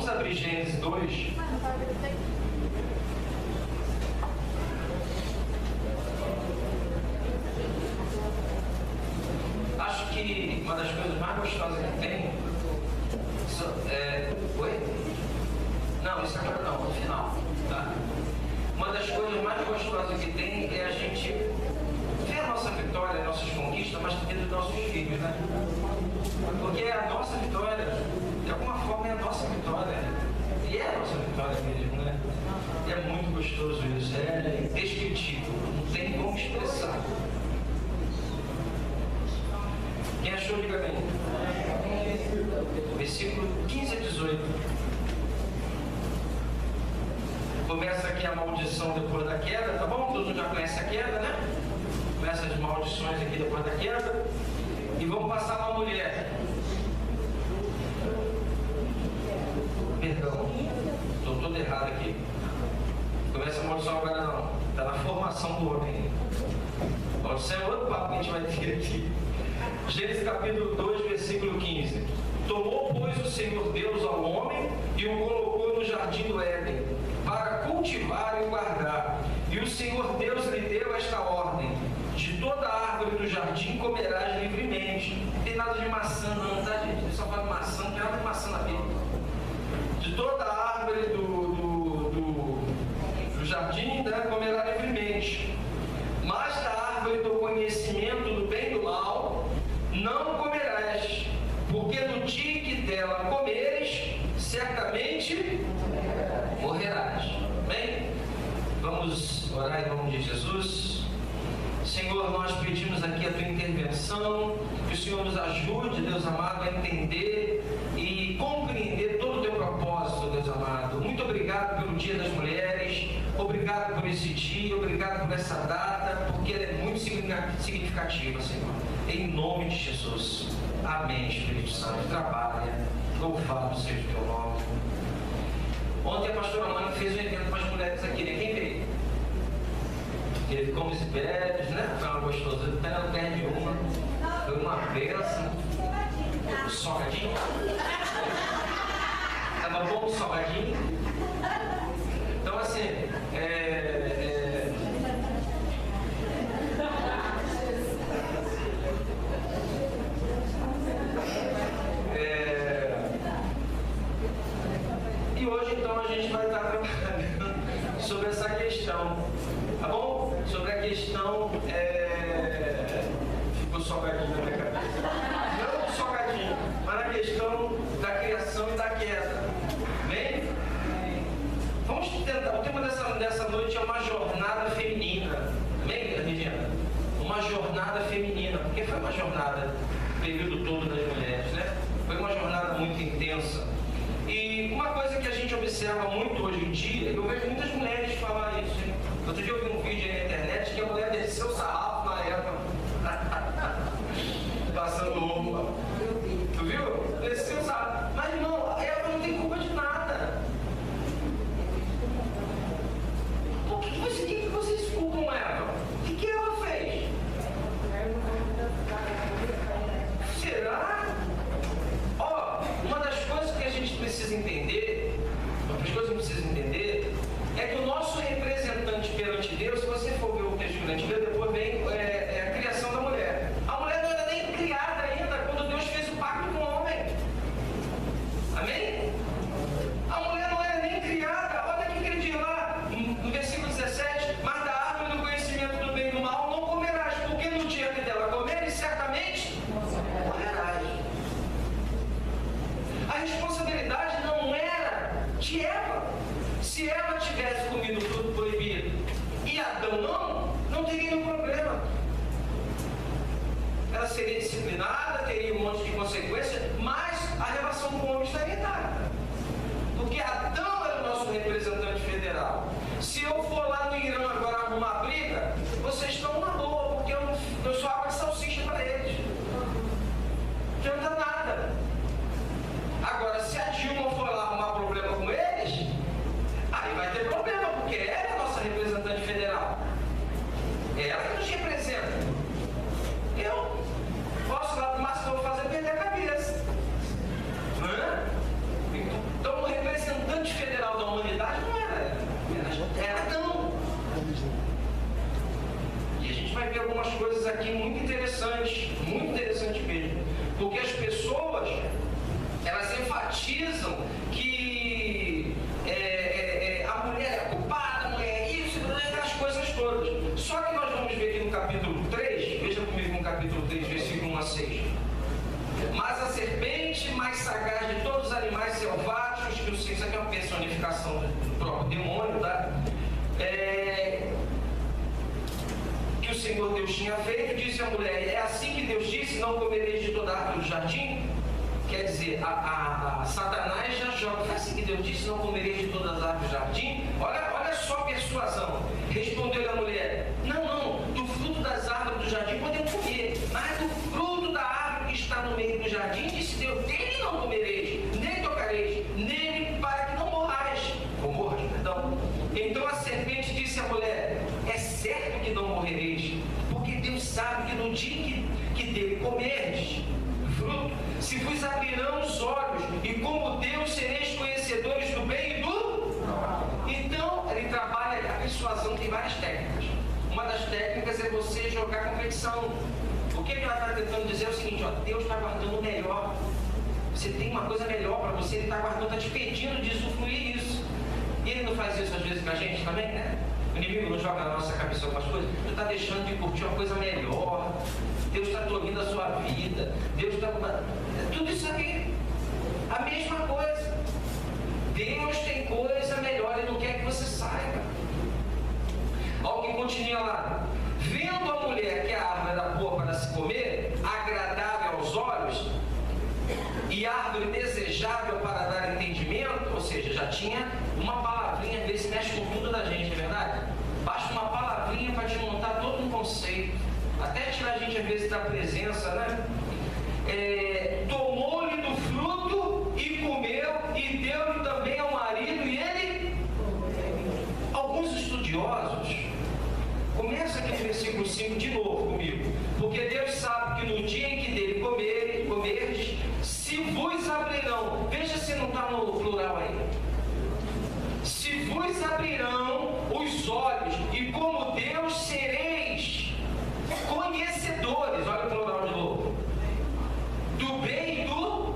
Vamos abrir Gênesis 2. Acho que uma das coisas mais gostosas que tem Oi? Não, isso agora não, no final. Tá? Uma das coisas mais gostosas que tem é a gente ver a nossa vitória, as nossas conquistas, mas também dos nossos filhos, né? Porque a nossa vitória, de alguma forma, é a nossa vitória. E é a nossa vitória mesmo, né? E é muito gostoso isso, é indescritível, não tem como expressar. Quem achou, diga bem. Versículo 15 a 18. Começa aqui a maldição depois da queda, tá bom? Todo mundo já conhece a queda, né? Começa as maldições aqui depois da queda. E vamos passar para a mulher. Perdão, estou todo errado aqui. Começa a maldição agora não. Está na formação do homem. Maldição é outro papo que a gente vai ter aqui. Gênesis capítulo 2, versículo 15. Tomou, pois, o Senhor Deus ao homem e o colocou no jardim do Éden, para cultivar e guardar. E o Senhor Deus lhe deu esta ordem: de toda árvore do jardim comerás livremente. Não tem nada de maçã não, tá, gente? Ele só fala maçã, não tem nada de maçã na Bíblia. De toda árvore do jardim, né, comerá livremente. Mas da árvore do conhecimento do bem e do mal não comerás, porque no dia que dela comeres, certamente morrerás. Amém? Vamos orar em nome de Jesus. Senhor, nós pedimos aqui a Tua intervenção, que o Senhor nos ajude, Deus amado, a entender e compreender todo o Teu propósito, Deus amado. Muito obrigado pelo Dia das Mulheres, obrigado por esse dia, obrigado por essa data, porque ela é muito significativa, Senhor. Em nome de Jesus. Amém, Espírito Santo. Trabalha, louvado seja o Teu nome. Ontem a pastora Mãe fez um evento para as mulheres aqui, né? Quem veio? Ele ficou nos bebes, né? Foi uma gostosa. Até não perde uma. Foi uma bênção. Salgadinho. Tava bom o salgadinho. Então, assim, e hoje, então, a gente vai estar trabalhando sobre essa questão, tá bom? Sobre a questão, ficou salgadinho na minha cabeça. Não o salgadinho, mas a questão da criação e da queda. Amém? Vamos tentar. O tema dessa noite é uma jornada feminina. Amém, Regina? Uma jornada feminina. Porque foi uma jornada, o período todo das mulheres, né? Foi uma jornada muito intensa. E uma coisa que a gente observa muito hoje em dia, eu vejo muitas mulheres falar isso. Hein? Outro dia eu vi um vídeo aí na internet que a mulher desceu o sarrafo na Eva. Passando roupa. Tu viu? Desceu o sarrafo. Mas não, a Eva não tem culpa de nada. O que vocês culpam Eva? O que ela fez? Será? Uma das coisas que a gente precisa entender, é que o nosso representante perante Deus, se você for ver o texto durante Deus, depois vem a criação da mulher. A mulher não era nem criada ainda quando Deus fez o pacto com o homem. Amém? A mulher não era nem criada. Olha o que ele diz lá no versículo 17: mas da árvore do conhecimento vai ver algumas coisas aqui muito interessantes mesmo. Porque as pessoas, elas enfatizam que a mulher é culpada, a mulher é isso, aquelas coisas todas. Só que nós vamos ver aqui no capítulo 3, veja comigo no capítulo 3, versículo 1 a 6. Mas a serpente mais sagaz de todos os animais selváticos, que isso aqui é uma personificação do próprio demônio, tá? Que o Senhor Deus tinha feito, disse à mulher: é assim que Deus disse, não comereis de toda a árvore do jardim? Quer dizer, a Satanás já joga: é assim que Deus disse, não comereis de todas as árvores do jardim? Olha só a persuasão. Respondeu a mulher: não, do fruto das árvores do jardim podemos comer, mas do fruto da árvore que está no meio do jardim, disse Deus: dele não comereis, nem tocareis, nele, para que não morrais. Ou morras, perdão. Então a serpente disse à mulher: é certo que não morrereis, porque Deus sabe que no dia que dele comerdes fruto, se vos abrirão os olhos, e como Deus sereis conhecedores do bem e do mal. Então, ele trabalha, a persuasão tem várias técnicas. Uma das técnicas é você jogar competição. O que ela está tentando dizer é o seguinte: ó, Deus está guardando o melhor. Você tem uma coisa melhor para você, ele está guardando, está te pedindo de usufruir isso. E ele não faz isso às vezes com a gente também, né? O inimigo não joga na nossa cabeça algumas coisas. Tu está deixando de curtir uma coisa melhor. Deus está tolhindo a sua vida. Deus está... Tudo isso aqui. A mesma coisa. Deus tem coisa melhor. Ele não quer que você saiba. Alguém continua lá. Vendo a mulher que a árvore era boa para se comer, agradável aos olhos, e árvore desejável para dar entendimento, ou seja, já tinha uma palavrinha, às vezes mexe com tudo da gente, é verdade? Basta uma palavrinha para te montar todo um conceito, até tirar a gente às vezes da presença, né? Tomou-lhe do fruto e comeu, e deu-lhe também ao marido, e ele... Alguns estudiosos, começa aqui no versículo 5 de novo comigo, porque Deus sabe que no dia em que dele comerdes, se vos abrirão, veja se não está no plural aí, se vos abrirão os olhos, e como Deus sereis conhecedores, olha o plural de novo, do bem e do...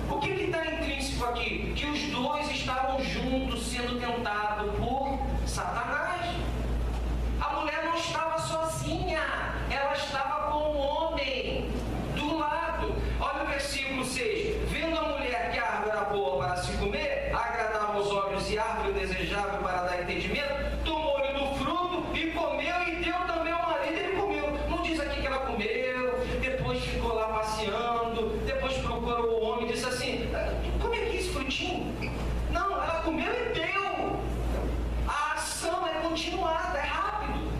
O que está intrínseco aqui? Que os dois estavam juntos sendo tentados por Satanás. A mulher não estava sozinha, ela estava com o homem do lado. Olha o versículo 6. Vendo a mulher que a árvore era boa para se comer, agradável aos olhos e árvore desejável para dar entendimento, tomou-lhe do fruto e comeu, e deu também ao marido, ele comeu. Não diz aqui que ela comeu, depois ficou lá passeando, depois procurou o homem e disse assim: come aqui esse frutinho. Não, ela comeu e deu. A ação é continuada, é rápido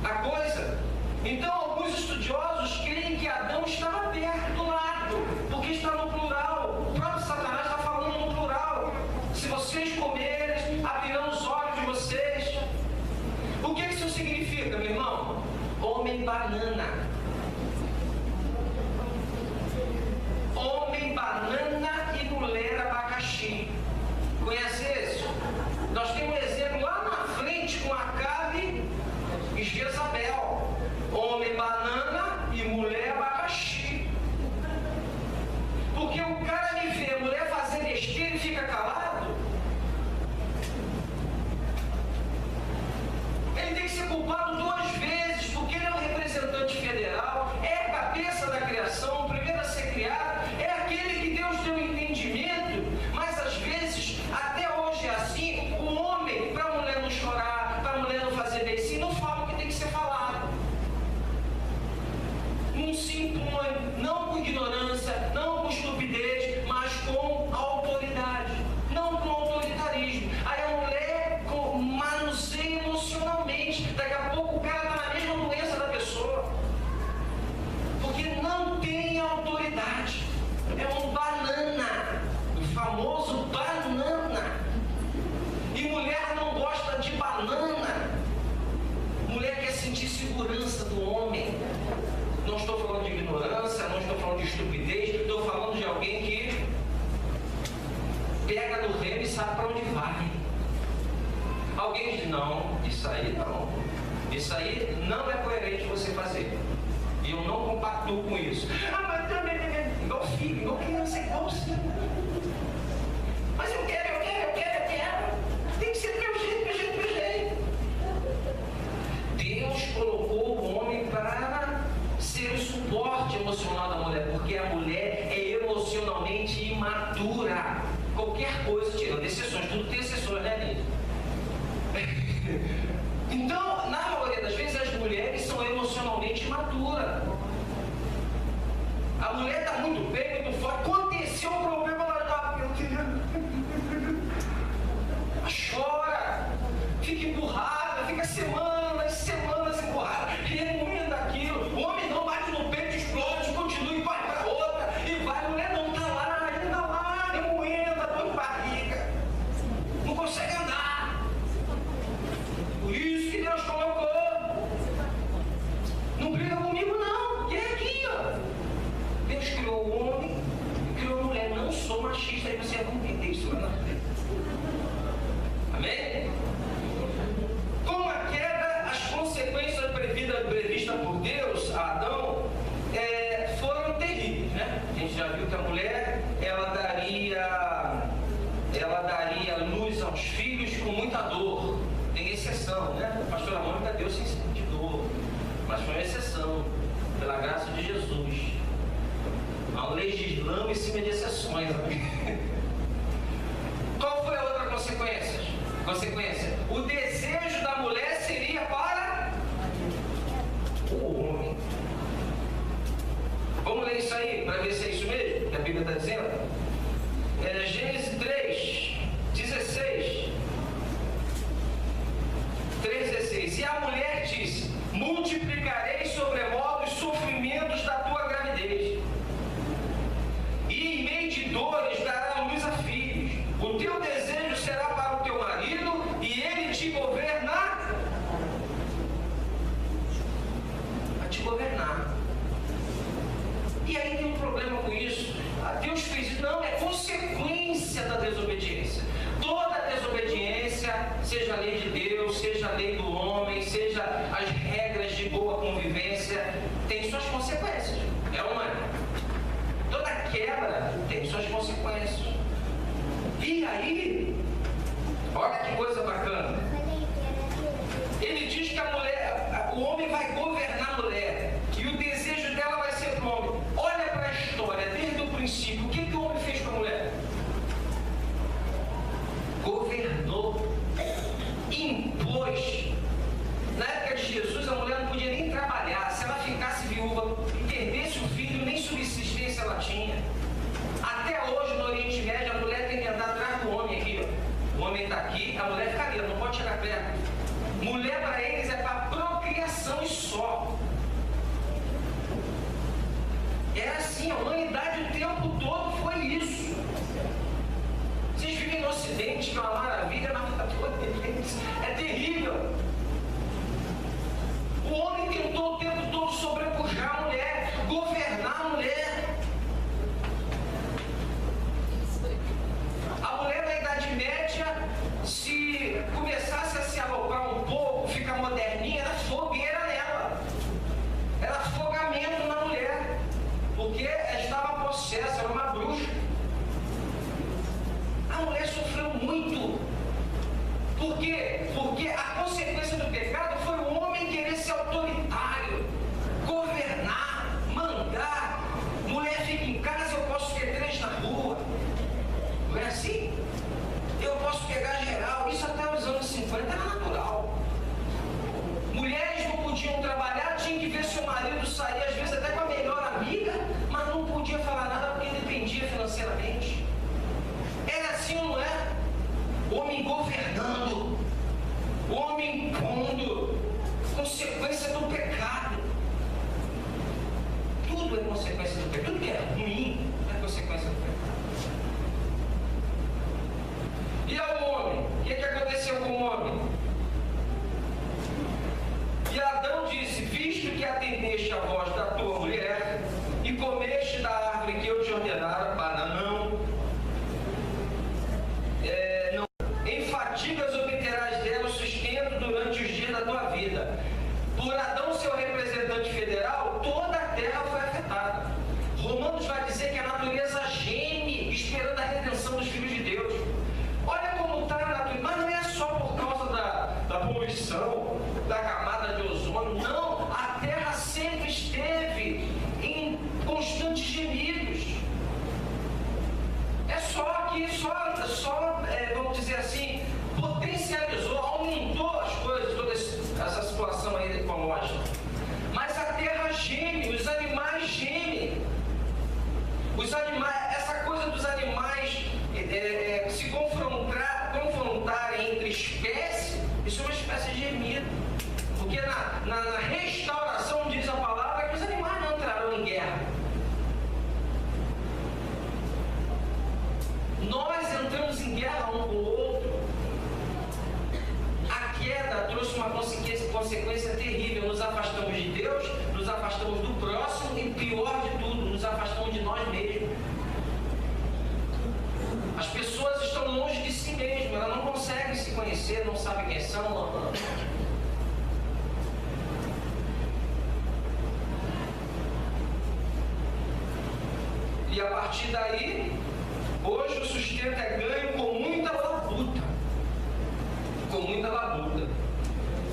a coisa. Então alguns estudiosos creem que Adão estava perto do lado, porque está no plural. O próprio Satanás está falando no plural. Se vocês comerem, abrirão os olhos de vocês. O que isso significa, meu irmão? Homem banana. Homem banana e mulher abacaxi. Conhece isso? Nós temos um exemplo lá na frente com Acabe e Jezabel. Homem banana e mulher abacaxi. Porque o cara me vê a mulher fazer besteira e fica calado. Ele tem que ser culpado 2 vezes, porque ele é um representante federal, é a cabeça da criação, o primeiro a ser criado, é aquele que Deus deu entendimento, mas às vezes, até hoje é assim, o homem, para a mulher não chorar, para a mulher não fazer beicinho, não fala o que tem que ser falado. Não se impõe, não com ignorância, não com estupidez, mas com autoridade, não com autoritarismo. Aí a mulher manuseia emocionalmente, daqui a pouco o cara está na mesma doença da pessoa, porque não tem autoridade, é um banana, o famoso banana. E mulher não gosta de banana, mulher quer sentir segurança do homem. Não estou falando de ignorância, não estou falando de estupidez, estou falando de alguém que pega no remo e sabe para onde vai. Alguém diz: não, isso aí não. Isso aí não é coerente você fazer. E eu não compactuo com isso. Mas também, igual filho, igual criança, igual você. Mas eu quero. Tem que ser do meu jeito. Deus colocou o homem para ser o suporte emocional da mulher, porque a mulher é emocionalmente imatura. Qualquer coisa, tirando exceções, tudo tem exceções, né, Nilson? Então, na maioria das vezes, as mulheres são emocionalmente imaturas. A mulher está muito bem, muito forte. Aconteceu um problema, ela está, meu Deus, chora, fica emburrada, fica semanas emburrada, remoendo aquilo. O homem não bate no peito, explode, continua e vai para outra, e vai. A mulher não está lá, remoendo, dor de barriga, não consegue andar. Por isso que Deus colocou. Não briga comigo, não. E é aqui, ó. Deus criou o homem e criou a mulher. Não sou machista, aí você não entender isso, não. Amém? Com a queda, as consequências previstas por Deus a Adão foram terríveis, né? A gente já viu que a mulher ela daria luz aos filhos com muita dor. Tem exceção, né? A pastora Mônica deu sem sentir dor, mas foi uma exceção, pela graça de Jesus. Não legislamos em cima de exceções. Qual foi a outra consequência? O desejo da mulher seria para o homem. Vamos ler isso aí, para ver se é isso mesmo que a Bíblia está dizendo? Gênesis 3:16. 3:16. E a mulher disse: multiplicarei sobremodo os sofrimentos da tua gravidez, e em meio de dores dará luz a filhos. O teu desejo será para o teu marido, e ele te governará. Vai te governar. E aí tem um problema com isso. Deus fez isso. Não, é consequência da desobediência. Toda desobediência, seja a lei de Deus, seja a lei do homem, seja as regras de boa convivência, tem suas consequências. É ou não é? Toda quebra tem suas consequências. E aí, olha que coisa bacana. Ele diz que a mulher, o homem vai governar a mulher, e o desejo dela vai ser para o homem. Olha para a história, desde o princípio, o que o homem fez com a mulher? Governou, impôs. Na época de Jesus, a mulher não podia nem trabalhar. Se ela ficasse viúva e perdesse o filho, nem subsistência ela tinha. Até hoje, no Oriente Médio, a mulher tem que andar atrás do homem aqui, ó. O homem está aqui, a mulher fica ali, não pode chegar perto. Mulher para eles é para procriação e só. Era assim, a humanidade o tempo todo foi isso. Vocês vivem no Ocidente, que é uma maravilha, é terrível. O homem tentou o tempo todo sobrepujar a mulher, governar a mulher. A mulher na Idade Média, se começasse a se aloprar um pouco, ficar moderninha, era fogueira nela. Era afogamento na mulher, porque estava possessa, era uma bruxa. A mulher sofreu muito. Por quê? Porque a consequência do pecado foi o homem querer ser autoritário, governar, mandar. Mulher fica em casa, eu posso ter 3 na rua. Não é assim? Eu posso pegar geral. Isso até os anos 50 era natural. Mulheres não podiam trabalhar, tinham que ver seu marido sair, às vezes até com a melhor amiga, mas não podia falar nada porque dependia financeiramente. Era assim ou não é? O homem governando, o homem impondo, consequência do pecado. Tudo é consequência do pecado. Tudo que é ruim é consequência do pecado. E ao homem? O que aconteceu com o homem? E Adão disse: visto que atendeste a voz da tua mulher e comeste da árvore que eu te ordenara para não em fadigas obterás dela o sustento durante os dias da tua vida. composição da camada de ozônio. Não, a Terra sempre esteve em constantes gemidos. É só que, vamos dizer assim, potencializou, aumentou as coisas, toda essa situação aí ecológica. Mas a Terra geme, os animais gemem. Essa coisa dos animais se confrontarem entre espécies, isso é uma espécie de gemido. Porque na restauração diz a palavra que os animais não entrarão em guerra. Nós entramos em guerra um com o outro. A queda trouxe uma consequência terrível. Nos afastamos de Deus, nos afastamos do próximo e, pior de tudo, nos afastamos de nós mesmos. As pessoas estão longe de si mesmas, elas não conseguem se conhecer, não sabem quem são. E a partir daí, hoje o sustento é ganho com muita labuta. Com muita labuta.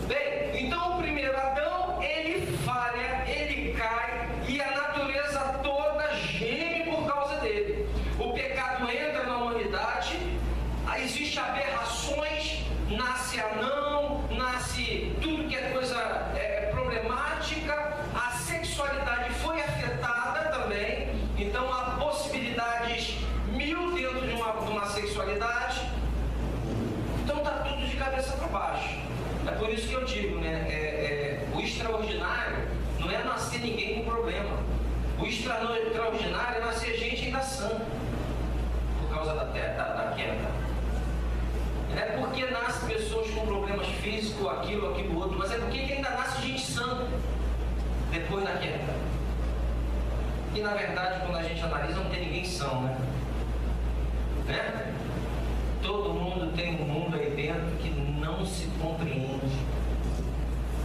Bem, então o primeiro Adão, ele falha, ele cai e a natureza toda geme por causa dele. O pecado entra na humanidade, existem aberrações, nasce anão, nasce tudo que é coisa problemática, a sexualidade foi afetada também, então há possibilidades mil dentro de uma sexualidade, então está tudo de cabeça para baixo. É por isso que eu digo, o extraordinário não é nascer ninguém com problema. O extraordinário é nascer gente ainda sã, por causa da queda. Não é porque nasce pessoas com problemas físicos, aquilo outro, mas é porque ainda nasce gente sã depois da queda. E na verdade, quando a gente analisa, não tem ninguém são, né? Todo mundo tem um mundo aí dentro que não se compreende.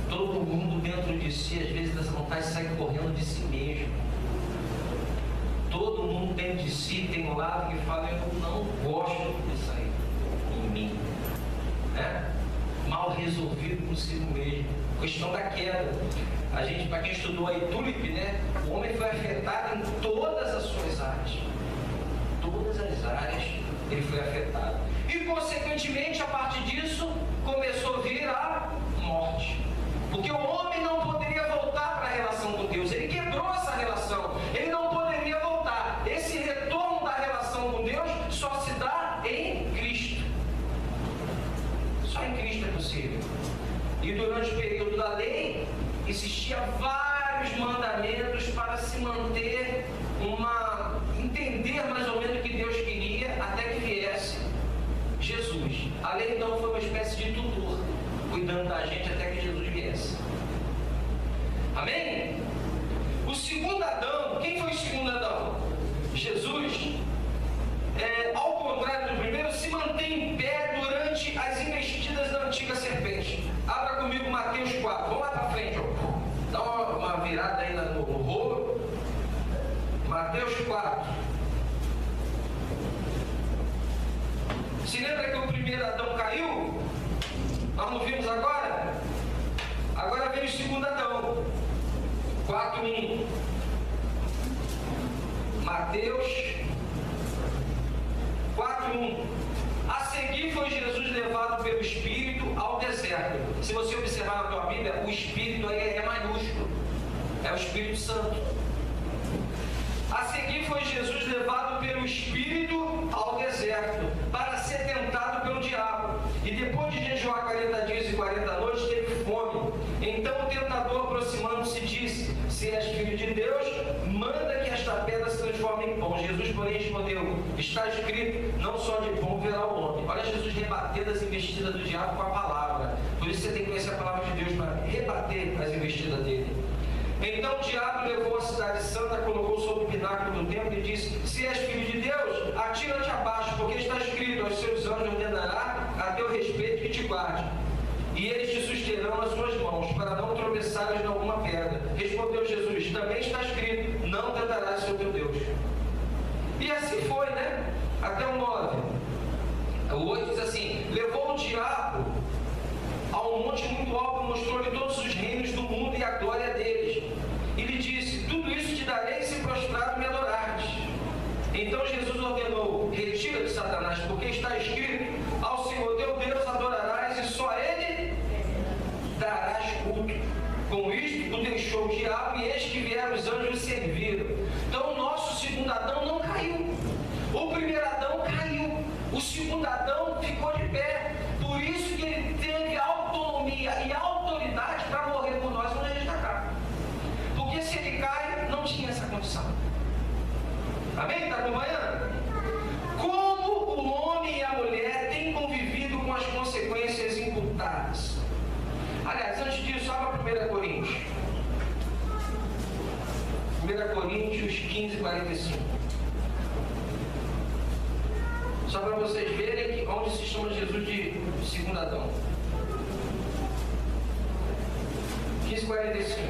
Todo mundo dentro de si, às vezes, dessa vontade de sair correndo de si mesmo. Todo mundo dentro de si tem um lado que fala: eu não gosto disso aí em mim. Mal resolvido consigo mesmo. Questão da queda. Para quem estudou aí Tulip, o homem foi afetado em todas as suas áreas. Todas as áreas ele foi afetado. E, consequentemente, a partir disso, começou a vir a morte. Porque o homem não poderia voltar para a relação com Deus. Ele quebrou essa relação. Ele não poderia voltar. Esse retorno da relação com Deus só se dá em Cristo. Só em Cristo é possível. E durante o período da lei, existiam vários mandamentos para se manter entender mais ou menos o que Deus queria até que viesse Jesus. A lei então foi uma espécie de tutor, cuidando da gente até que Jesus viesse. Amém? O segundo Adão, quem foi o segundo Adão? Jesus, ao contrário do primeiro, se mantém em pé durante as investidas da antiga serpente. Abra comigo Mateus 4, vamos lá para frente, dá uma virada aí no rolo. Mateus 4. Se lembra que o primeiro Adão caiu? Nós não vimos agora? Agora vem o segundo Adão. 4:1. Mateus 4:1. A seguir foi Jesus levado pelo Espírito ao deserto. Se você observar na tua Bíblia, o Espírito aí é maiúsculo. É o Espírito Santo. A seguir foi Jesus levado pelo Espírito ao deserto, para ser tentado pelo diabo. E depois de jejuar 40 dias e 40 noites, teve fome. Então o tentador, aproximando-se, disse: se és filho de Deus, manda que esta pedra se transforme em pão. Jesus, porém, respondeu: está escrito, não só de pão verá o homem. Olha Jesus rebatendo as investidas do diabo com a palavra. Por isso você tem que conhecer a palavra de Deus para rebater as investidas dele. Então o diabo levou a cidade santa, colocou sobre o pináculo do templo e disse: se és filho de Deus, atira-te abaixo, porque está escrito: aos seus anjos ordenará a teu respeito que te guarde, e eles te susterão nas suas mãos, para não tropeçares em alguma pedra. Respondeu Jesus: também está escrito: não tentarás o teu Deus. E assim foi, até o 9. O 8 diz assim: levou o diabo ao um monte muito alto, mostrou-lhe todos os reinos do mundo e a glória deles. E lhe disse: tudo isso te darei se prostrado me adorares. Então Jesus ordenou: retira-te, Satanás, porque está escrito: ao Senhor teu Deus adorarás e só a Ele darás culto. Com isto o deixou o diabo e eis que vieram os anjos serviram. Então o nosso segundo Adão não caiu. O primeiro Adão caiu. O segundo Adão ficou de pé. Por isso que ele teve autonomia e autoridade para morrer por nós quando a gente está cá. Porque se ele cai, não tinha essa condição. Amém? Está acompanhando? Como o homem e a mulher têm convivido com as consequências imputadas. Aliás, antes disso, abra 1 Coríntios. 1 Coríntios 15, 45. Só para vocês verem onde se chama Jesus de segundo Adão. 15, 45.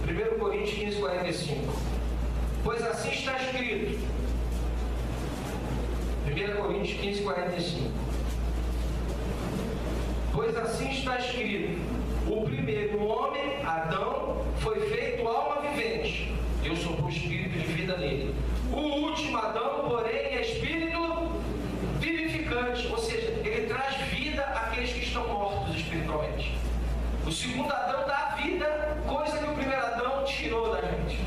1 Coríntios 15, 45. Pois assim está escrito. 1 Coríntios 15, 45. Pois assim está escrito: o primeiro homem, Adão, foi feito alma vivente. Deus soprou o espírito de vida nele. O último Adão, porém, é espírito vivificante. Ou seja, ele traz vida àqueles que estão mortos espiritualmente. O segundo Adão dá vida, coisa que o primeiro Adão tirou da gente.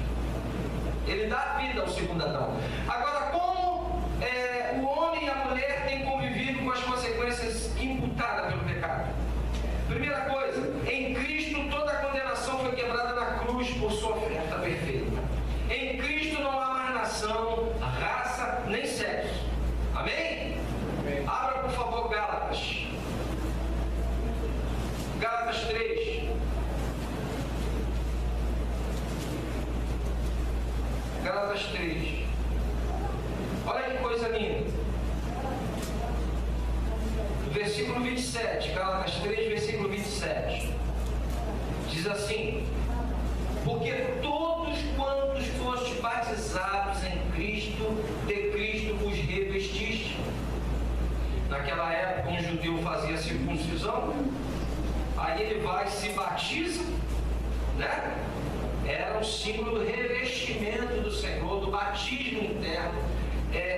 Ele dá vida ao segundo Adão. Agora, como o homem e a mulher têm convivido com as consequências imputadas pelo pecado? Primeira coisa, em Cristo toda a condenação foi quebrada na cruz por sua oferta perfeita. Em Cristo não há mais nação, raça, nem sexo. Amém? Amém. Abra, por favor, Gálatas. Gálatas 3. Gálatas 3. Olha que coisa linda. Versículo 27. Gálatas 3, versículo 27. Diz assim: porque todos quantos fostes batizados em Cristo, de Cristo vos revestiste. Naquela época um judeu fazia circuncisão, aí ele vai e se batiza, né? Era um símbolo do revestimento do Senhor, do batismo interno,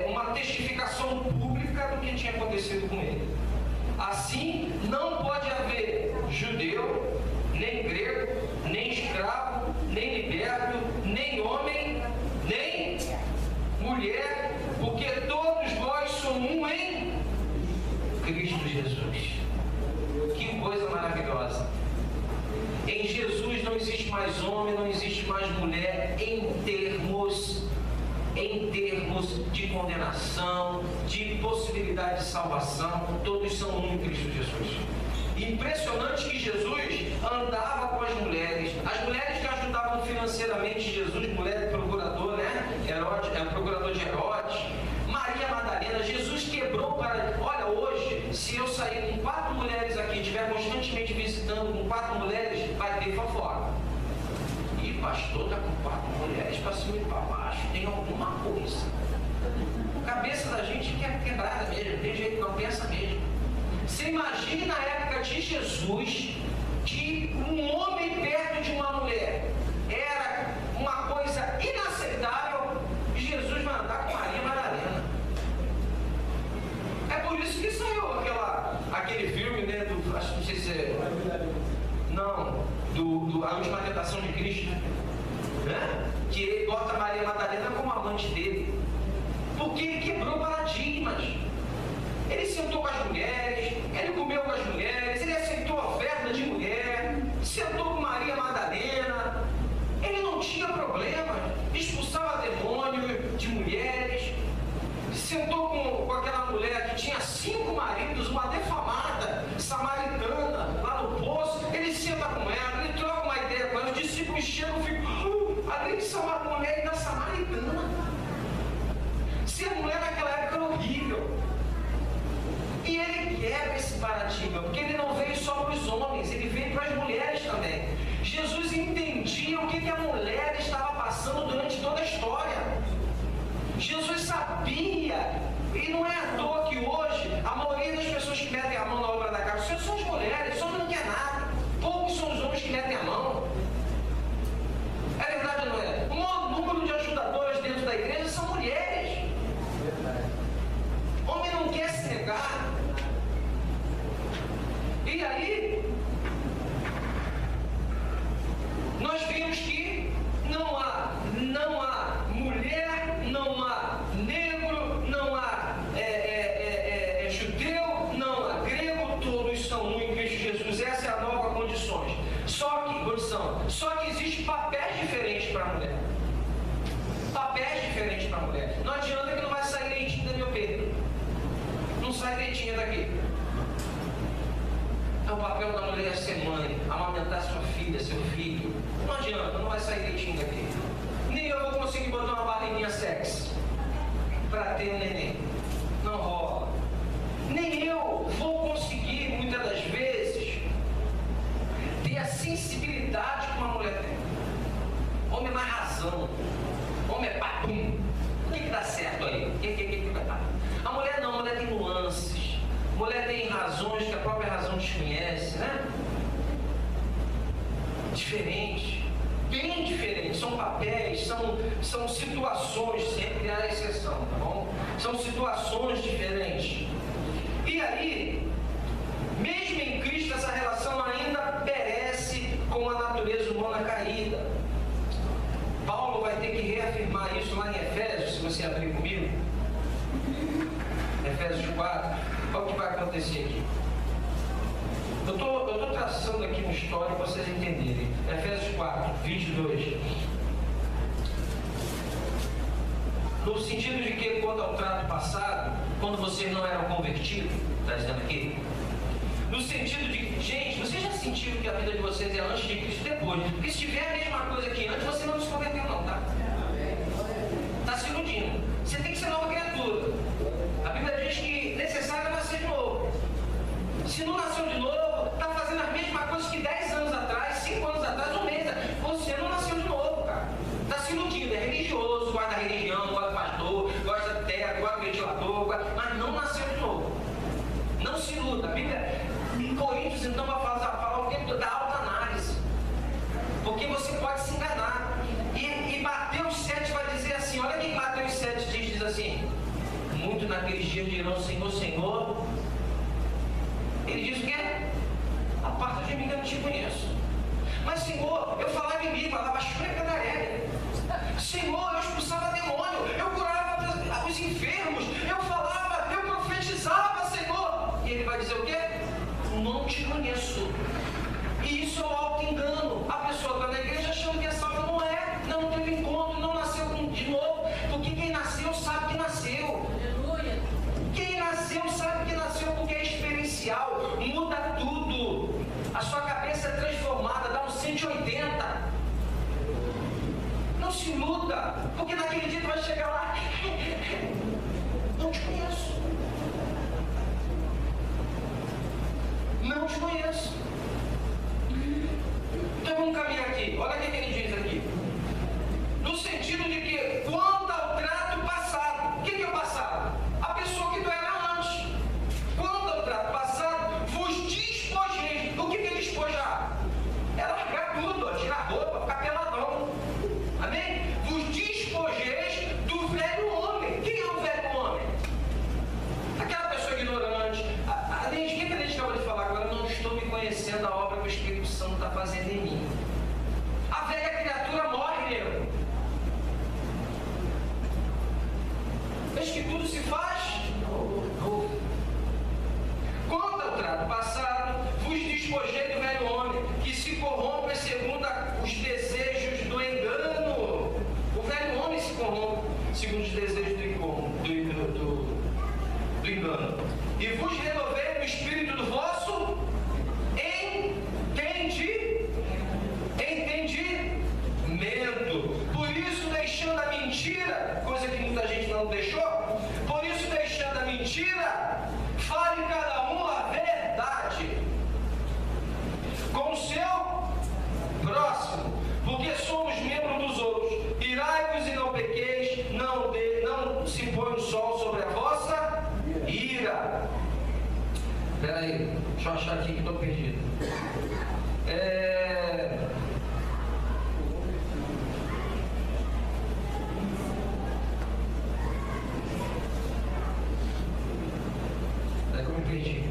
uma testificação pública do que tinha acontecido com ele. Assim, não pode haver judeu, nem grego, nem escravo, nem liberto, nem homem, nem mulher, porque todos nós somos um em Cristo Jesus. Que coisa maravilhosa! Em Jesus não existe mais homem, não existe mais mulher em termos de condenação, de possibilidade de salvação. Todos são um em Cristo Jesus. Impressionante que Jesus andava com as mulheres que ajudavam financeiramente Jesus, mulher procurador, né? Herodes, procurador de Herodes, Maria Madalena. Jesus quebrou para. Olha, hoje, se eu sair com 4 mulheres aqui, estiver constantemente visitando com 4 mulheres, vai ter fofoca. E pastor está com 4 mulheres para cima e para baixo, tem alguma coisa. A cabeça da gente é quebrada mesmo, tem jeito, não pensa mesmo. Você imagina na época de Jesus que um homem perto de uma mulher era uma coisa inaceitável, e Jesus vai andar com Maria Madalena. É por isso que saiu aquele filme, né? Não sei se é. Não, A Última Tentação de Cristo, né? Que ele bota Maria Madalena como amante dele, porque ele quebrou paradigmas. Ele sentou com as mulheres, ele comeu com as mulheres, ele aceitou a oferta de mulher, sentou com Maria Madalena, ele não tinha problema, expulsava demônio de mulheres, sentou com aquela mulher que tinha 5 maridos, uma defamada, samaritana, lá no poço, ele senta com ela, ele troca uma ideia com ela, os discípulos chegam e ficam, além de ser uma mulher ainda samaritana. Ser mulher naquela época era horrível. E ele quebra esse paradigma, porque ele não veio só para os homens, ele veio para as mulheres também. Jesus entendia o que a mulher estava passando durante toda a história. Jesus sabia E não é à toa que hoje a maioria das pessoas que metem a mão na obra da casa são as mulheres. Os homens não querem nada. Poucos são os homens que metem a mão. É verdade ou não é? O maior número de ajudadoras dentro da igreja são mulheres. O homem não quer se negar. E aí, nós vimos que não há mulher, não há negro, não há judeu, não há grego, todos são um em Cristo Jesus. Essa é a nova condição. Só que existem papéis diferentes para a mulher. Papéis diferentes para a mulher. Não adianta que não vai sair leitinho da meu peito. Não sai leitinho daqui. É o papel da mulher ser mãe, amamentar sua filha, seu filho. Não adianta, não vai sair leitinho daqui. Nem eu vou conseguir botar uma barriguinha sexy para ter um neném. Não rola. Nem eu vou conseguir, muitas das vezes, ter a sensibilidade que uma mulher tem. Homem é mais razão. Homem é papum. O que dá certo aí? O que vai dar? A mulher não, a mulher tem nuances. A mulher tem razões que a própria razão desconhece, né? Diferente. Bem diferente. São papéis, são situações, sempre há exceção, tá bom? São situações diferentes. E aí, mesmo em Cristo, essa relação ainda perece com a natureza humana caída. Paulo vai ter que reafirmar isso lá em Efésios, se você abrir comigo. Efésios 4. Olha o que vai acontecer aqui. Eu estou traçando aqui uma história para vocês entenderem. Efésios 4, 22. No sentido de que, quanto ao trato passado, quando vocês não eram convertidos, está dizendo aqui, no sentido de que, gente, vocês já sentiram que a vida de vocês é antes de Cristo e depois? Porque se tiver a mesma coisa que antes, você não se converteu não, tá? Está se iludindo. Você tem que ser nova criatura. A Bíblia diz que é necessário nascer de novo. Se não nasceu de novo, está fazendo as mesmas coisas que 10 anos atrás, 5 anos atrás, um mês. Você não nasceu de novo, cara. Está se iludindo, é religioso, gosta da religião, gosta do pastor, gosta da terra, gosta do ventilador, mas não nasceu de novo. Não se iluda. A Bíblia, em Coríntios, então, vai falar o tempo da autoanálise. Porque você pode se enganar. E Mateus 7 vai dizer assim, olha o que Mateus 7 diz assim, muito naqueles dias dirão, Senhor, Senhor. Ele diz o quê? Aparta de mim que eu não te conheço. Mas Senhor, eu falava em mim, falava chueca da aérea. Senhor, eu expulsava demônio, eu curava os enfermos, eu falava, eu profetizava, Senhor. E ele vai dizer o quê? Não te conheço. E isso é o auto-engano. A pessoa está na igreja achando que é salva, não é. Não teve encontro, não nasceu de novo. Porque quem nasceu sabe que nasceu. Aleluia. Quem nasceu sabe que nasceu porque é experiencial. Muda tudo. A sua cabeça é transformada, dá um 180. Não se iluda, porque naquele dia tu vai chegar lá. Não te conheço. Não te conheço. Então vamos caminhar aqui. Olha o que ele diz aqui. No sentido de que, quanto ao trato passado, o que é o passado? A pessoa que tu era antes. Quanto ao trato passado, vos despojeis. O que é despojar? É largar tudo, tirar roupa, ficar peladão. Amém? Vos despojeis do velho homem. Quem é o velho homem? Aquela pessoa ignorante. O que a gente acabou de falar agora? Eu não estou me conhecendo a obra que o Espírito Santo está fazendo em mim. A velha criatura morre, nego. Vês que tudo se faz novo. Quanto ao trato passado, vos despojei do velho homem, que se corrompe segundo os desejos do engano. O velho homem se corrompe segundo os desejos do engano. E vos renovei no espírito do vosso entendimento. Espera aí, deixa eu achar aqui que estou perdido. Eu me perdi.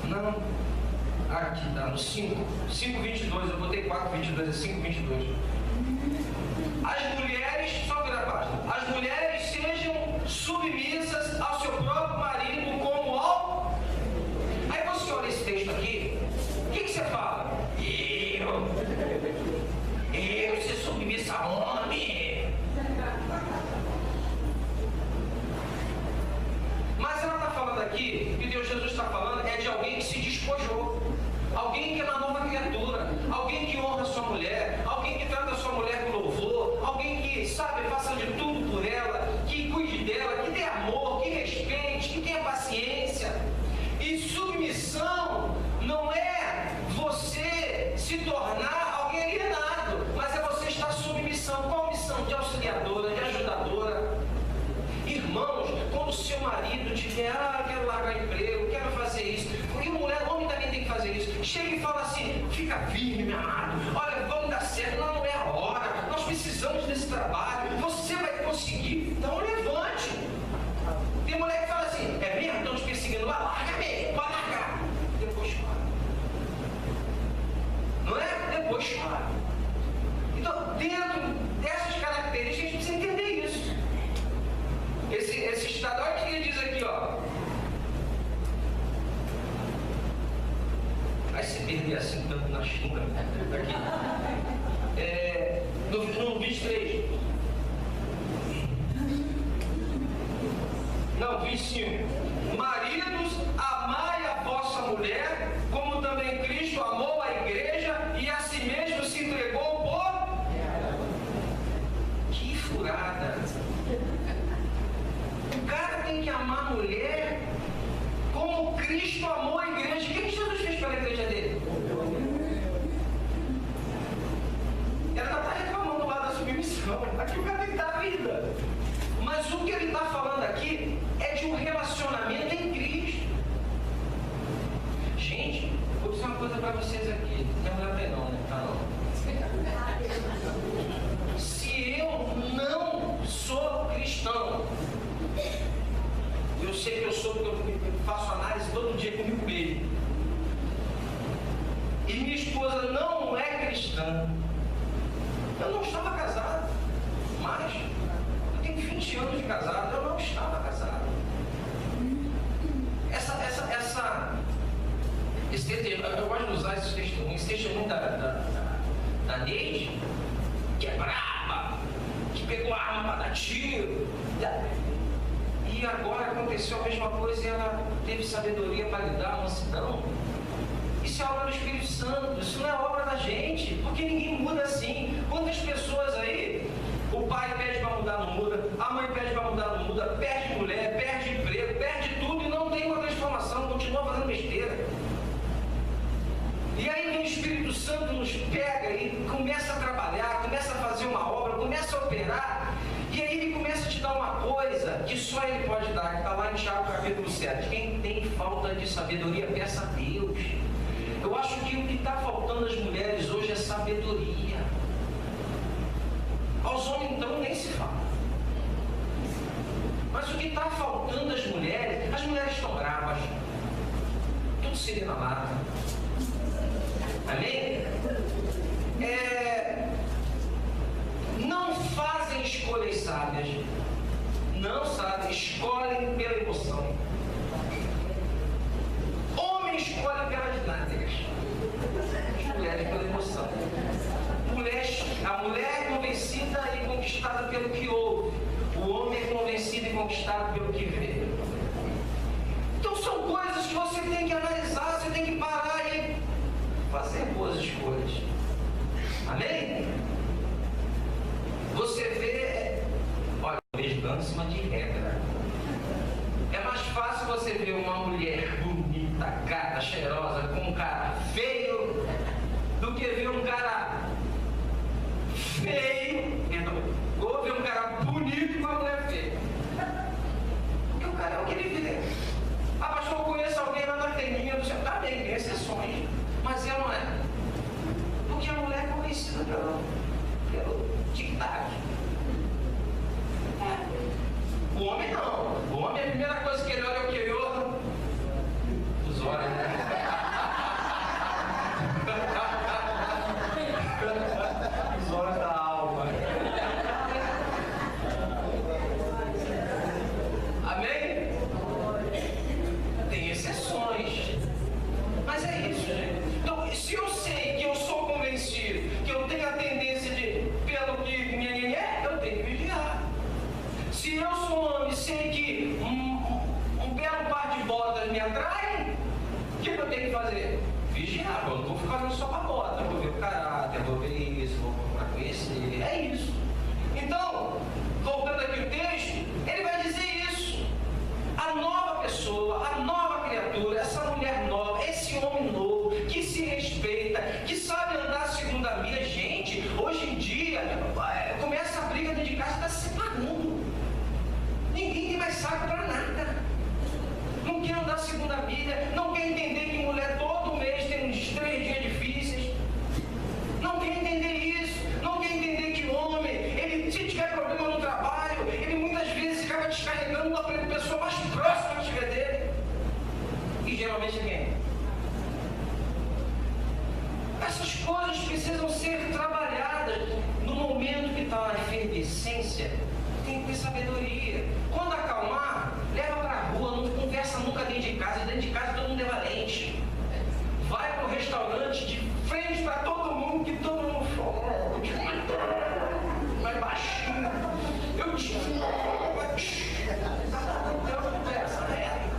Não. Aqui está, no 5:22. Eu botei 4:22, é 5:22. As mulheres, só virar a página. As mulheres sejam submissas ao seu próprio marido como ao... Aí você olha esse texto aqui, o que você fala? Eu ser submissa a homem. Mas ela está falando aqui, que Deus Jesus está falando, é de alguém que se despojou. Alguém que é uma nova criatura. Alguém que honra sua mulher. Alguém que trata sua mulher com louvor. Alguém que, sabe, faça de tudo por ela. Que cuide dela, que dê amor, que respeite, que tenha paciência. E submissão não é você se tornar alguém alienado, mas é você estar sob missão. Qual missão? De auxiliadora, de ajudadora. Irmãos, quando o seu marido tiver, quero largar emprego, quero fazer isso, porque mulher, homem também tem que fazer isso, chega e fala assim, fica firme, meu amado, olha, vamos dar certo, não é a hora, nós precisamos desse trabalho, você vai conseguir, então levante. Tem mulher que fala assim, é mesmo, estão te perseguindo, vai, larga mesmo, vai largar, depois chora. Não é? Depois chora. Então, dentro dessas características, a gente precisa entender isso. Esse estado, olha o que ele diz aqui, ó. Vai se perder assim tanto na China. Aqui. No 23. Não, 25. Maridos, amai a vossa mulher, como também Cristo amou a igreja e a si mesmo se entregou por... Que furada! O cara tem que amar a mulher como Cristo amou a igreja. O que Jesus fez pela igreja dele? Ela está reclamando lá da submissão. Aqui o cara tem que dar a vida. Mas o que ele está falando aqui é de um relacionamento em Cristo. Gente, vou dizer uma coisa para vocês aqui. Não é mulher não, né? Tá não. Se eu não sou cristão, eu sei que eu sou porque eu faço análise todo dia comigo mesmo. E minha esposa não é cristã. Eu não estava casado, mas eu tenho 20 anos de casado, eu não estava casado. Esse texto, eu gosto de usar esses testemunhos. Esse testemunho da Neide, que é brava, que pegou a arma para dar tiro. E agora aconteceu a mesma coisa e ela teve sabedoria para lidar, mansidão. Isso é obra do Espírito Santo, isso não é obra da gente, porque ninguém muda assim. Quantas pessoas aí, o pai pede para mudar, não muda, a mãe pede para mudar, não muda, perde mulher, perde emprego, perde tudo e não tem uma transformação, continua fazendo besteira. E aí vem o Espírito Santo, nos pega e começa a trabalhar, começa a fazer uma obra, começa a operar. E aí ele começa a te dar uma coisa que só ele pode dar, que está lá em Tiago capítulo 7. Quem tem falta de sabedoria, peça a Deus. Eu acho que o que está faltando às mulheres hoje é sabedoria. Aos homens então nem se fala. Mas o que está faltando às mulheres estão bravas. Tudo seria na lata. Amém? Não fazem escolhas sábias. Não sabem, escolhem pela emoção. Homem escolhe pelas nádegas. As mulheres pela emoção. A mulher é convencida e conquistada pelo que ouve. O homem é convencido e conquistado pelo que vê. Então são coisas que você tem que analisar, você tem que parar e fazer boas escolhas. Amém? Você vê, olha, eu vejo dando em cima de regra. É mais fácil você ver uma mulher bonita, gata, cheirosa, com um cara feio, do que ver um cara feio, ou ver um cara bonito com uma mulher feia. tenho que fazer? Vigiar. Eu não vou ficar olhando só para a bota, eu vou ver o caráter, eu vou ver isso, vou procurar conhecer. É isso. Então, voltando aqui o texto, ele vai dizer isso. A nova pessoa, a nova criatura, essa mulher nova, esse homem novo, que se respeita, que sabe andar segundo a milha. Gente, hoje em dia, começa a briga dentro de casa e está se separando. Ninguém tem mais saco para nada. Não quer andar segundo a milha, não quer entender que mulher todo mês tem uns 3 dias difíceis. Não quer entender isso, não quer entender que o homem, ele, se tiver problema no trabalho, ele muitas vezes acaba descarregando a pessoa mais próxima que tiver dele. E geralmente quem? Essas coisas precisam ser trabalhadas no momento que está na efervescência. Tem que ter sabedoria. Quando acalmar, leva para a rua, não conversa nunca dentro de casa. Dentro de casa todo mundo é valente. Vai para o restaurante de frente para todo mundo, que todo mundo fala. Vai baixinho. Eu te conversa, né?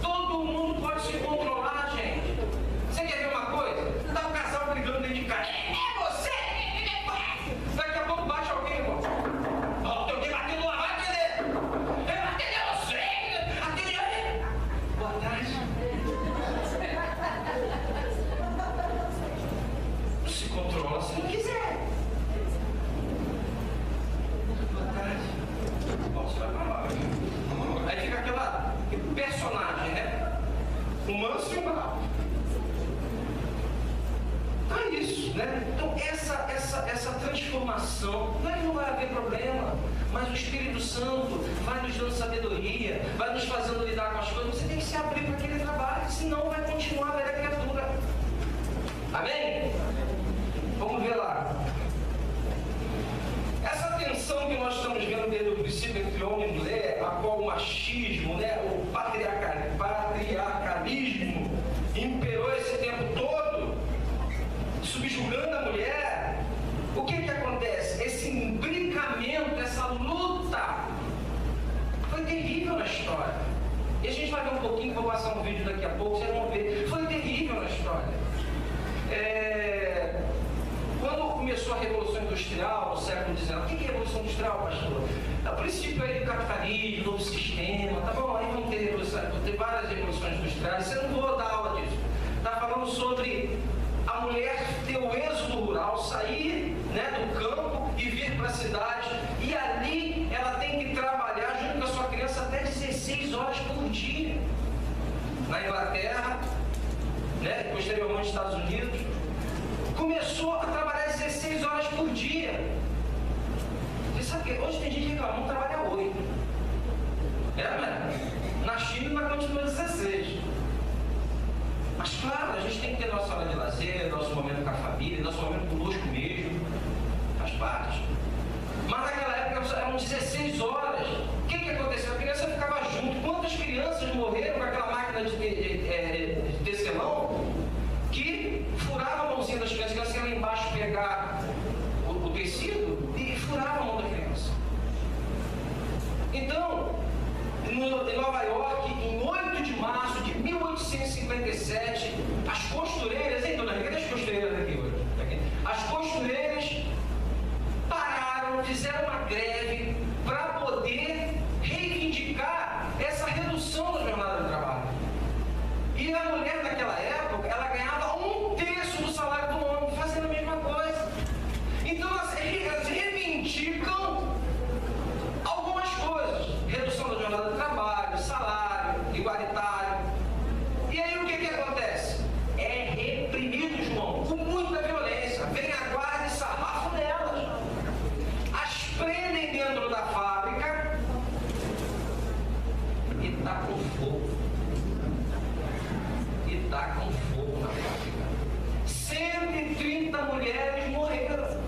Todo mundo pode se controlar, gente. Você quer ver uma coisa? Tá um casal brigando dentro de casa. É você! Daqui a pouco bate alguém, irmão. Ó, tem alguém batendo lá, vai atender! Atender você! Atender! Boa tarde. Se controla se não quiser. Boa tarde. Você vai pra lá. Aí fica aquele personagem, né? O manso e o bravo. É isso, né? Então essa transformação, não vai haver problema, mas o Espírito Santo vai nos dando sabedoria, vai nos fazendo lidar com as coisas. Você tem que se abrir para aquele trabalho, senão vai continuar a velha criatura. Amém? Vamos ver lá. Essa tensão que nós estamos vendo desde o princípio entre homem e mulher, a qual o machismo, né, o patriarcalismo imperou esse tempo todo, subjugando a mulher. O que acontece? Esse imbricamento, essa luta foi terrível na história. E a gente vai ver um pouquinho, vou passar um vídeo daqui a pouco, vocês vão ver. Foi terrível na história. Quando começou a Revolução Industrial, no século XIX, o que é Revolução Industrial, pastor? É o princípio aí do capitalismo, novo sistema, tá bom? Aí vamos ter várias revoluções industriais, eu não vou dar aula disso. Está falando sobre a mulher ter o êxodo rural, sair, né, do campo e vir para a cidade, e ali ela tem que trabalhar junto com a sua criança até 16 horas por dia. Na Inglaterra, né, posteriormente nos Estados Unidos, começou a trabalhar 16 horas por dia. Você sabe que hoje tem gente que reclama, não trabalha 8. Na China ainda continua 16. Mas claro, a gente tem que ter nossa hora de lazer, nosso momento com a família, nosso momento conosco mesmo, faz parte. Mas naquela época eram 16 horas. O que aconteceu? A criança ficava junto. Quantas crianças morreram com aquela máquina de tecelão que furava a mãozinha das crianças, que elas iam lá embaixo pegar o tecido e furava a mão da criança. Então, em Nova York, em 8 de março de 1857, as costureiras, hein, dona Rita? Cadê as costureiras aqui hoje? As costureiras pararam, fizeram uma greve para poder reivindicar essa redução da jornada de trabalho. E a mulher naquela época, ela ganhava 1/3 do salário do homem, fazendo a mesma coisa. Então elas reivindicam algumas coisas: redução da jornada de trabalho, salário igualitário. E aí o que acontece? É reprimido, João, com muita violência. Vem a guarda e sarrafo delas. As prendem dentro da fábrica e tá com fogo. E tá com fogo na fábrica. 130 mulheres morreram.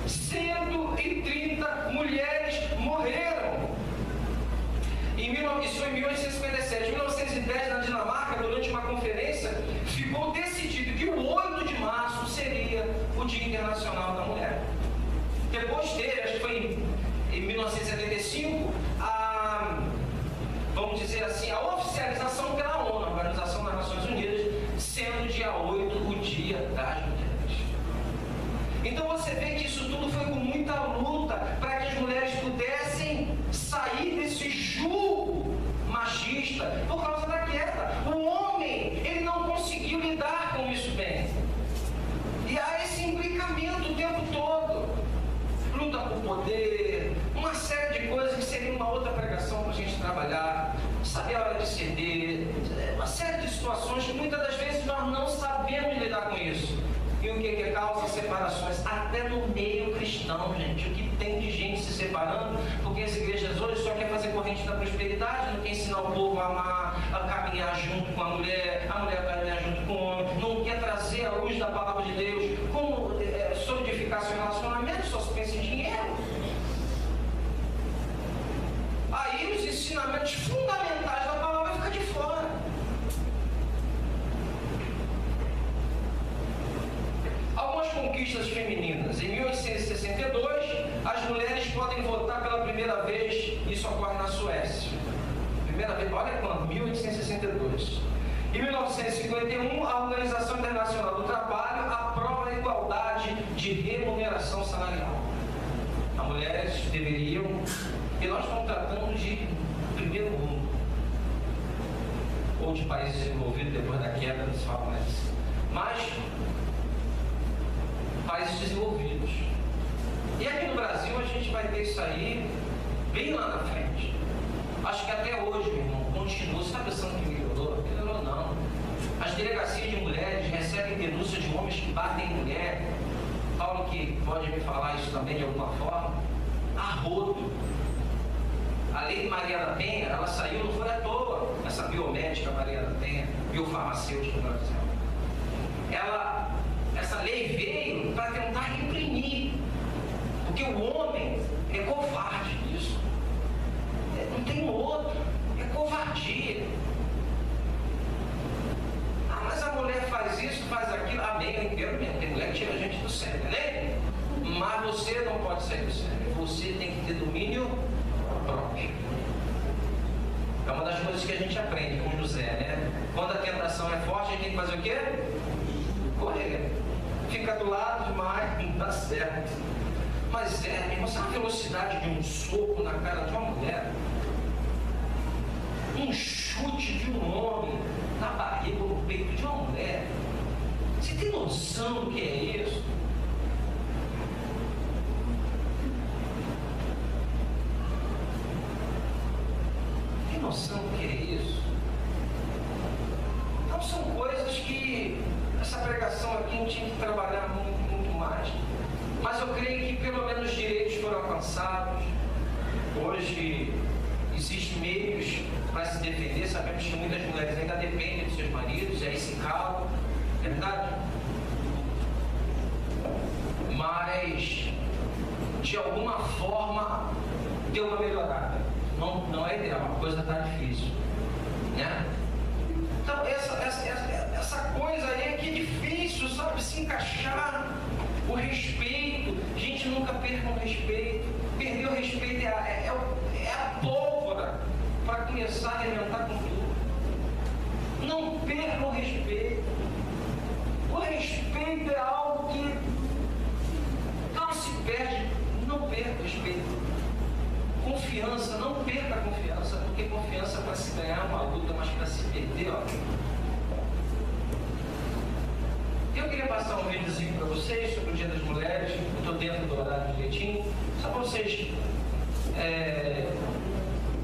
130 mulheres morreram. Isso foi em 1857. Em 1910, na Dinamarca, durante uma conferência, ficou decidido que o 8 de março seria o Dia Internacional da Mulher. Depois dele, acho que foi em 1975, vamos vamos dizer assim, a oficialização pela ONU, a Organização das Nações Unidas, sendo dia 8 o Dia das Mulheres. Então você vê que isso tudo foi com muita luta para que as mulheres pudessem sair desse jugo machista por causa da queda. O homem, ele não conseguiu lidar com isso bem. E há esse imbricamento o tempo todo. Luta por poder, uma série de coisas que seria uma outra pregação para a gente trabalhar, saber a hora de ceder, uma série de situações que muitas das vezes nós não sabemos lidar com isso. E o que causa separações? Até no meio cristão, gente. O que tem de gente se separando, porque as igrejas hoje só quer fazer corrente da prosperidade, não quer ensinar o povo a amar, a caminhar junto com a mulher caminhar junto com o homem, não quer trazer a luz da palavra de Deus, como solidificar seu relacionamento, só se pensa em dinheiro. Aí os ensinamentos fundamentais da palavra ficam de fora. Algumas conquistas femininas. Em 1862, as mulheres podem votar pela primeira vez. Isso ocorre na Suécia. Primeira vez, olha quando? 1862. Em 1951, a Organização Internacional do Trabalho aprova a igualdade de remuneração salarial. As mulheres deveriam, e nós estamos tratando de primeiro mundo, ou de países desenvolvidos depois da queda dos famosos, mas países desenvolvidos. E aqui no Brasil a gente vai ter isso aí bem lá na frente. Acho que até hoje, meu irmão, continua. Você está pensando que melhorou? Melhorou não. As delegacias de mulheres recebem denúncias de homens que batem em mulher. Paulo que pode me falar isso também de alguma forma. A rodo. A lei de Maria da Penha, ela saiu, não foi à toa. Essa biomédica Maria da Penha, biofarmacêutica no Brasil. Essa lei veio para tentar reprimir. Porque o homem é covarde nisso. Não tem outro. É covardia. Ah, mas a mulher faz isso, faz aquilo. Amém, eu entendo mesmo. Tem mulher que tira a gente do sério, né? Mas você não pode sair do sério. Você tem que ter domínio próprio. É uma das coisas que a gente aprende com José, né? Quando a tentação é forte, a gente tem que fazer o quê? Correr. Fica do lado demais, não dá certo. Mas irmão, sabe a velocidade de um soco na cara de uma mulher? Um chute de um homem na barriga ou no peito de uma mulher? Você tem noção do que é isso? Tem noção do que é isso? Então são coisas que essa pregação aqui a gente tinha que trabalhar muito, muito mais. Mas eu creio que pelo menos os direitos foram alcançados. Hoje existem meios para se defender. Sabemos que muitas mulheres ainda dependem dos seus maridos, e aí se calam, é verdade? Mas de alguma forma deu uma melhorada. Não é ideal, a coisa está difícil, né? Então essa coisa aí é que é difícil, sabe, se encaixar. O respeito, gente, nunca perca o respeito. Perder o respeito é a pólvora para começar a alimentar com tudo. Não perca o respeito. O respeito é algo que não se perde. Não perca o respeito. Confiança, não perca a confiança, porque confiança para se ganhar é uma luta, mas para se perder, ó. Eu queria passar um videozinho para vocês sobre o Dia das Mulheres. Eu estou dentro do horário direitinho. Só para vocês.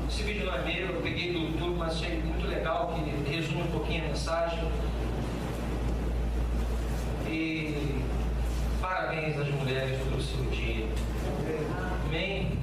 Esse vídeo não é meu, eu peguei do YouTube, mas achei muito legal, que resume um pouquinho a mensagem. E parabéns às mulheres pelo seu dia. Amém?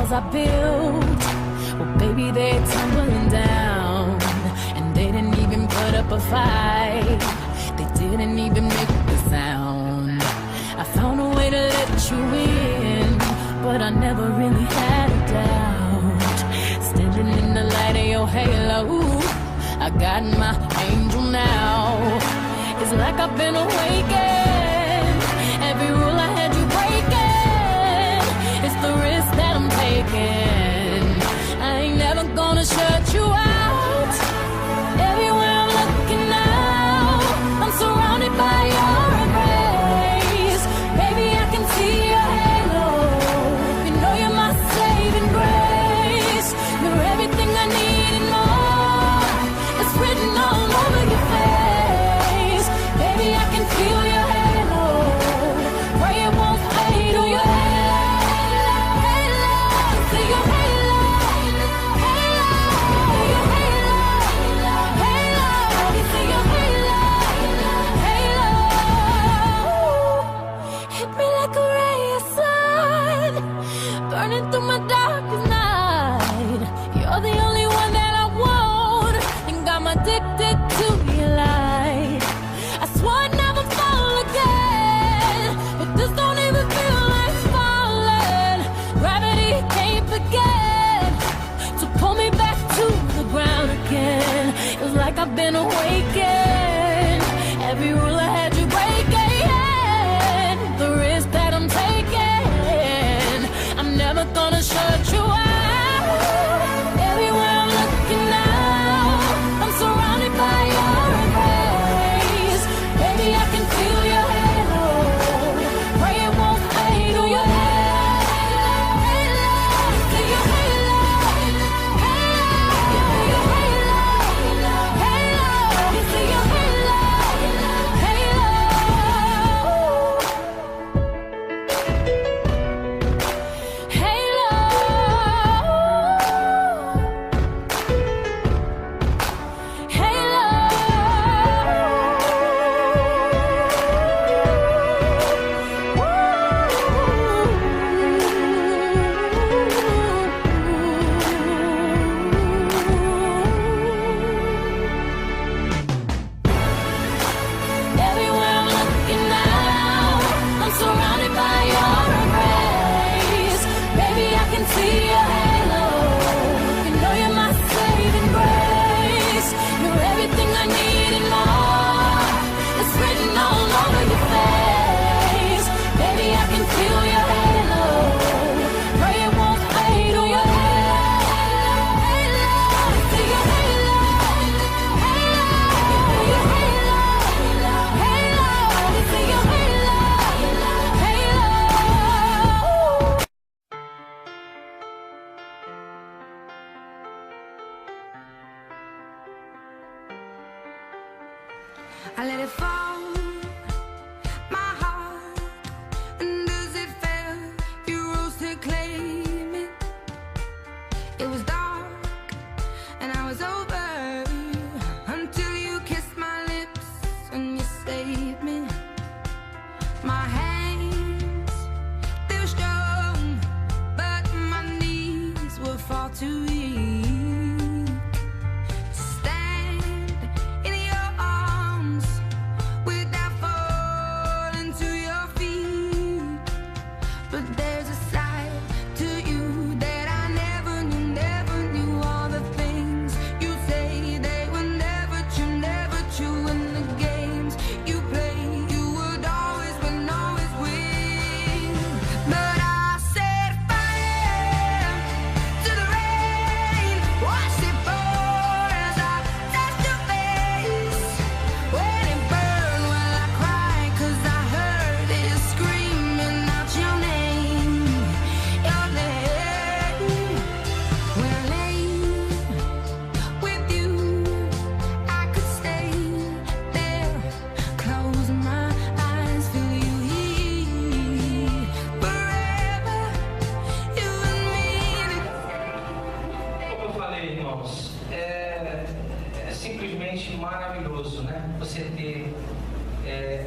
walls I built, well, baby, they're tumbling down. And they didn't even put up a fight. They didn't even make a sound. I found a way to let you in, but I never really had a doubt. Standing in the light of your halo, I got my angel now. It's like I've been awakened. Every rule I had you breaking. It's the risk that I'm taking. I ain't never gonna shut you out. Everywhere I'm looking now, I'm surrounded by your embrace. Baby, I can see your halo. You know you're my saving grace. You're everything I need and more. It's written all over your face. Baby, I can feel your halo. Pray it won't fade. Oh, your halo, halo, see your halo, halo, your halo, halo, you see your halo, halo. Hit me like a ray of sun, burning through my darkest night. You're the only one that I want, and I'm addicted to your light. I swore I'd never fall again, but this don't even feel like falling. Gravity can't begin to pull me back to the ground again. It's like I've been awakened. Every rule I had you breaking, the risk that I'm taking. I'm never gonna shut you out. Everywhere I'm looking now, I'm surrounded by your embrace. Baby, I can feel your halo. Pray it won't fade. Oh, your halo, halo, see your halo, halo, your halo, halo, you see your halo, halo.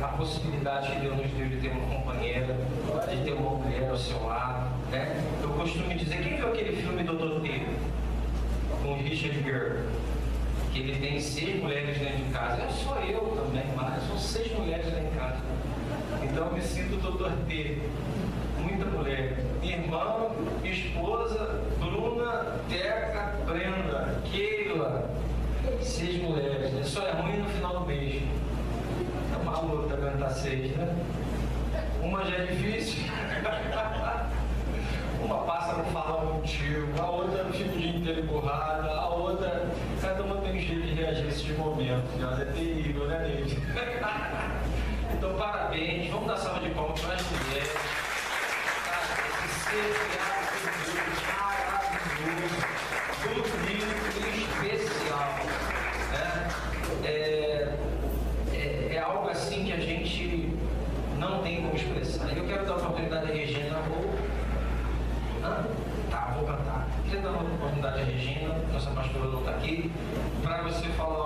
a possibilidade que Deus nos deu de ter uma companheira, de ter uma mulher ao seu lado, né? Eu costumo dizer, quem viu aquele filme Doutor T, com Richard Gere, que ele tem 6 mulheres dentro de casa? Sou eu também, mas são 6 mulheres dentro de casa. Então eu me sinto Doutor T, muita mulher. Minha irmã, minha esposa, Bruna, Teca, Brenda, Keila, 6 mulheres, né? Só é ruim no final do mês. É uma luta aguentar 6, né? Uma já é difícil. Uma passa não fala contigo, a outra fica o dia inteiro emburrada, a outra, cada uma tem um jeito de reagir a esses momentos. É terrível, né, Neide? Então, parabéns, vamos dar salva de palmas para as mulheres. Esse ser criado por Deus, maravilhoso, bonito e especial. Né? É algo assim que a gente não tem como expressar. Eu quero dar uma oportunidade à Regina. Vou cantar. Quero dar uma oportunidade à Regina, nossa pastora não está aqui, para você falar